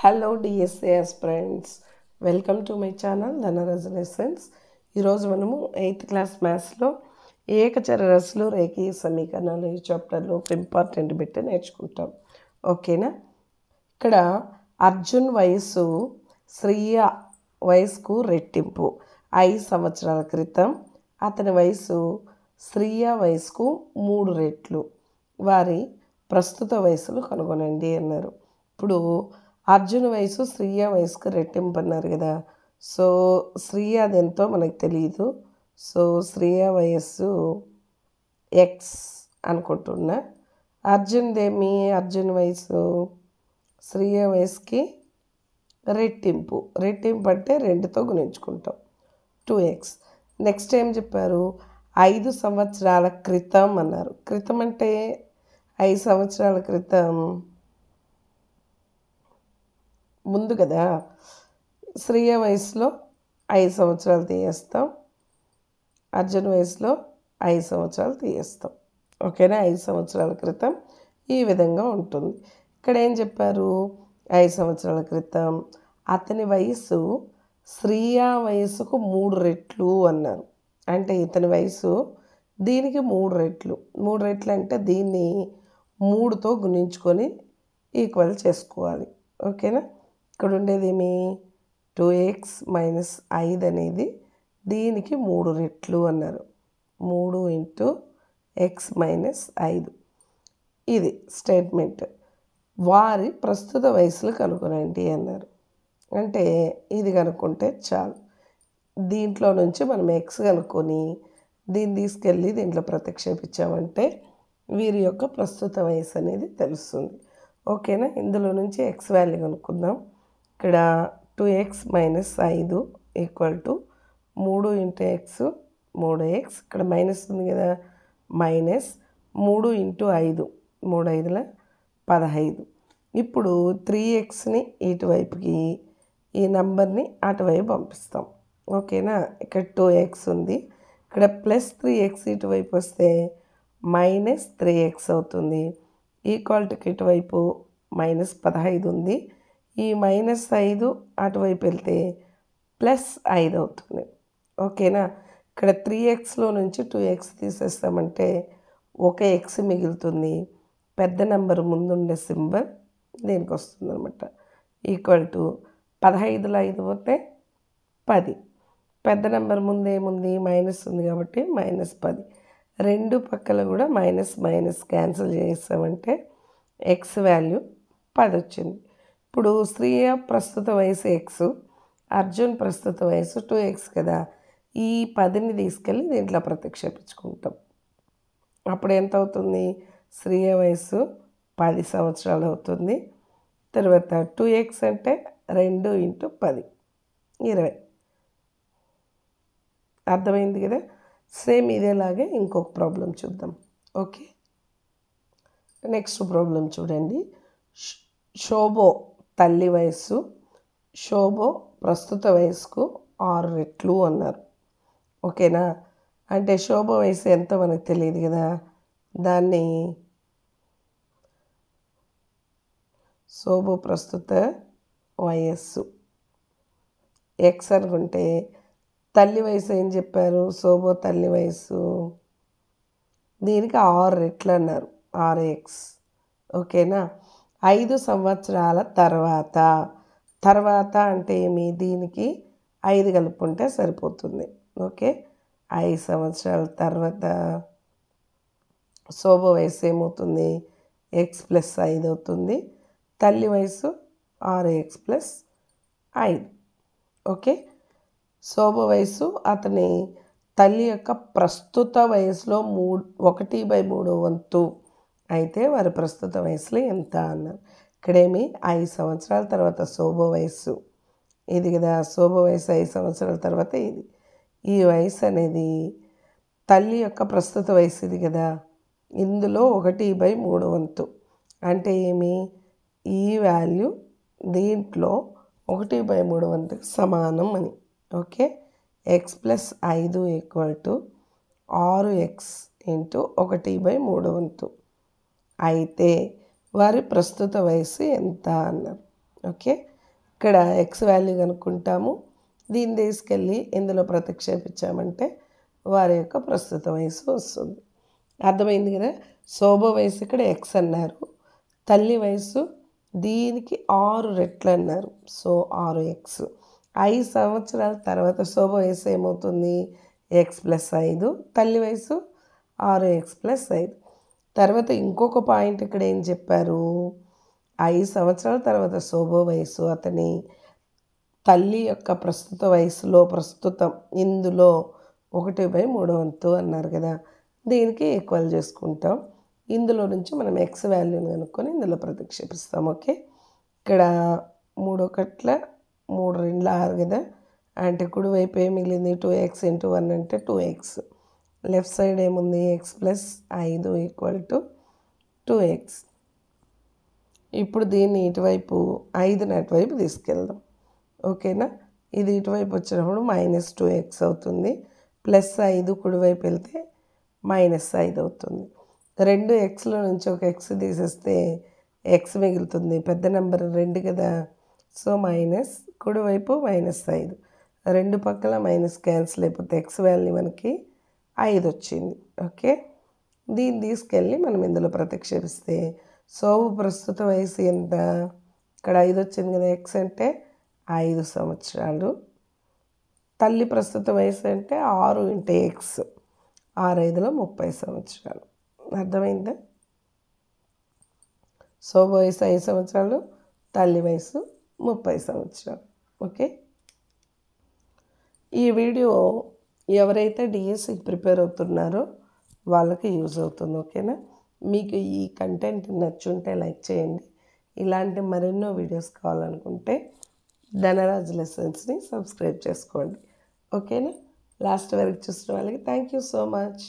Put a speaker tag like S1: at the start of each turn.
S1: Hello DSA aspirants, welcome to my channel Dhanraj lessons. ఈరోజు మనము 8th class మ్యాథ్స్లో ఏకచరరాశులు రేఖీయ సమీకరణాలు ఈ చాప్టర్లో ఒక ఇంపార్టెంట్ బిట్ నేర్చుకుంటాం. ఓకేనా? ఇక్కడ అర్జున్ వయసు శ్రీయ వయసుకు రెట్టింపు. 5 సంవత్సరాల క్రితం అతని వయసు శ్రీయ వయసుకు 3 రెట్లు. వారి ప్రస్తుత వయసులు కనుగొనండి అన్నారు. ఇప్పుడు అర్జున్ వయసు శ్రీయ వయసుకు రెట్టింపు అన్నారు కదా. సో శ్రీయ అదెంతో మనకు తెలియదు. సో శ్రీయ వయస్సు ఎక్స్ అనుకుంటున్నా. అర్జున్ వయసు శ్రీయ వయసుకి రెట్టింపు అంటే 2తో గుణించుకుంటాం, 2x. నెక్స్ట్ ఏం చెప్పారు? 5 సంవత్సరాల క్రితం అన్నారు. క్రితం అంటే 5 సంవత్సరాల క్రితం ముందు కదా. శ్రీయ వయసులో 5 సంవత్సరాలు తీయేస్తాం, అర్జున్ వయసులో 5 సంవత్సరాలు తీయేస్తాం. ఓకేనా? 5 సంవత్సరాల క్రితం ఈ విధంగా ఉంటుంది. ఇక్కడ ఏం చెప్పారు? 5 సంవత్సరాల క్రితం అతని వయసు శ్రీయ వయసుకు 3 రెట్లు అన్నారు. అంటే ఇతని వయసు దీనికి 3 రెట్లు. 3 రెట్లు అంటే దీన్ని 3తో గుణించుకొని ఈక్వల్ చేసుకోవాలి. ఓకేనా? ఇక్కడ ఉండేది ఏమి? 2x - 5 అనేది దీనికి 3 రెట్లు అన్నారు. 3 × x - 5. ఇది స్టేట్మెంట్. వారి ప్రస్తుత వయసులు కనుగొనండి అన్నారు. అంటే ఇది కనుక్కుంటే చాలు. దీంట్లో నుంచి మనం x కనుక్కొని దీన్ని తీసుకెళ్ళి దీంట్లో ప్రతిక్షేపించామంటే వీరి యొక్క ప్రస్తుత వయసు అనేది తెలుస్తుంది. ఓకేనా? ఇందులో నుంచి x వాల్యూ కనుక్కుందాం. ఇక్కడ 2x - 5 = 3 × x 3x. ఇక్కడ మైనస్ ఉంది కదా, -3 × 5 3 5 15. ఇప్పుడు 3xని ఇటువైపుకి, ఈ నంబర్ని అటువైపు పంపిస్తాం. ఓకేనా? ఇక్కడ 2x ఉంది, ఇక్కడ +3x ఇటువైపు వస్తే -3x అవుతుంది. ఈక్వాలిటీకి ఇటువైపు -15 ఉంది. ఈ -5 అటువైపు వెళ్తే +5 అవుతుంది. ఓకేనా? ఇక్కడ 3xలో నుంచి 2x తీసేస్తామంటే ఒక x మిగులుతుంది. పెద్ద నెంబర్ ముందుండే సింబల్ దీనికి వస్తుంది అనమాట. =15లో 5 పోతే 10. పెద్ద నెంబర్ ముందు ఏముంది? మైనస్ ఉంది కాబట్టి -10. రెండు పక్కల కూడా మైనస్ క్యాన్సిల్ చేసామంటే x వాల్యూ 10 వచ్చింది. ఇప్పుడు శ్రీయ ప్రస్తుత వయసు x, అర్జున్ ప్రస్తుత వయసు 2x కదా. ఈ 10ని తీసుకెళ్ళి దీంట్లో ప్రతిక్షేపించుకుంటాం. అప్పుడు ఎంత అవుతుంది? శ్రీయ వయసు 10 సంవత్సరాలు అవుతుంది. తర్వాత 2x అంటే 2 × 10 20. అర్థమైంది కదా. సేమ్ ఇదేలాగే ఇంకొక ప్రాబ్లం చూద్దాం. ఓకే, నెక్స్ట్ ప్రాబ్లం చూడండి. శోభో తల్లి వయస్సు శోభో ప్రస్తుత వయసుకు 6 రెట్లు అన్నారు. ఓకేనా? అంటే శోభ వయసు ఎంతో మనకు తెలియదు కదా. దాన్ని శోభో ప్రస్తుత వయస్సు x అనుకుంటే తల్లి వయసు ఏం చెప్పారు? శోభో తల్లి వయసు దీనికి 6 రెట్లు అన్నారు, 6x. ఓకేనా? 5 సంవత్సరాల తర్వాత అంటే ఏమి? దీనికి 5 కలుపుకుంటే సరిపోతుంది. ఓకే, 5 సంవత్సరాల తర్వాత శోభ వయసు ఏమవుతుంది? x + 5 అవుతుంది. తల్లి వయసు 6x + 5. ఓకే, శోభ వయసు అతని తల్లి యొక్క ప్రస్తుత వయసులో 1/3 వంతు అయితే వారి ప్రస్తుత వయసులో ఎంత అన్నారు. ఇక్కడేమి 5 సంవత్సరాల తర్వాత శోభ వయసు ఇది కదా. శోభ వయసు 5 సంవత్సరాల తర్వాత ఇది. ఈ వయసు అనేది తల్లి యొక్క ప్రస్తుత వయసు ఇది కదా. ఇందులో 1/3 వంతు అంటే ఏమి? ఈ వాల్యూ దీంట్లో 1/3 వంతుకి సమానం అని. ఓకే, x + 5 = 6x × 1/3 వంతు. అయితే వారి ప్రస్తుత వయసు ఎంత అన్నారు. ఓకే, ఇక్కడ ఎక్స్ వాల్యూ కనుక్కుంటాము. దీన్ని తీసుకెళ్ళి ఇందులో ప్రతిక్షేపించామంటే వారి యొక్క ప్రస్తుత వయసు వస్తుంది. అర్థమైంది కదా. శోభ వయసు ఇక్కడ ఎక్స్ అన్నారు, తల్లి వయసు దీనికి 6 రెట్లు అన్నారు. So 6x. 5 సంవత్సరాల తర్వాత శోభ వయసు ఏమవుతుంది? x+5. తల్లి వయసు 6x+5. తర్వాత ఇంకొక పాయింట్ ఇక్కడ ఏం చెప్పారు? 5 సంవత్సరాల తర్వాత శోభ వయసు అతని తల్లి యొక్క ప్రస్తుత వయసులో ప్రస్తుతం ఇందులో 1/3 అన్నారు కదా. దీనికి ఈక్వల్ చేసుకుంటాం. ఇందులో నుంచి మనం ఎక్స్ వాల్యూని కనుక్కొని ఇందులో ప్రతిక్షేపిస్తాం. ఓకే, ఇక్కడ 3 1 3 2 6 కదా. అంటే కుడివైపు ఏం మిగిలింది? 2x × 1 అంటే 2x. లెఫ్ట్ సైడ్ ఏముంది? x+5 = 2x. ఇప్పుడు దీన్ని ఇటువైపు 5ని అటువైపు తీసుకెళ్దాం. ఓకేనా. ఇది ఇటువైపు వచ్చినప్పుడు -2x అవుతుంది. +5 కుడివైపు వెళ్తే -5 అవుతుంది. 2 xలో నుంచి ఒక x తీసేస్తే x మిగులుతుంది. పెద్ద నెంబర్ 2 కదా. సో మైనస్ కుడివైపు -5. రెండు పక్కల మైనస్ క్యాన్సిల్ అయిపోతే ఎక్స్ వాల్యూ మనకి 5 వచ్చింది. ఓకే, దీన్ని తీసుకెళ్ళి మనం ఇందులో ప్రతిక్షేపిస్తే శోభ ప్రస్తుత వయసు ఎంత? ఇక్కడ 5 వచ్చింది కదా. ఎక్స్ అంటే 5 సంవత్సరాలు. తల్లి ప్రస్తుత వయసు అంటే 6 × x. 6 5లో 30 సంవత్సరాలు. అర్థమైందా? శోభ వయసు 5 సంవత్సరాలు, తల్లి వయసు 30 సంవత్సరాలు. ఓకే, ఈ వీడియో ఎవరైతే డిఎస్సికి ప్రిపేర్ అవుతున్నారో వాళ్ళకి యూజ్ అవుతుంది. ఓకేనా. మీకు ఈ కంటెంట్ నచ్చుంటే లైక్ చేయండి. ఇలాంటి మరెన్నో వీడియోస్ కావాలనుకుంటే ధనరాజ్ లెసన్స్ని సబ్స్క్రైబ్ చేసుకోండి. ఓకేనా. లాస్ట్ వరకు చూసిన వాళ్ళకి థ్యాంక్ యూ సో మచ్.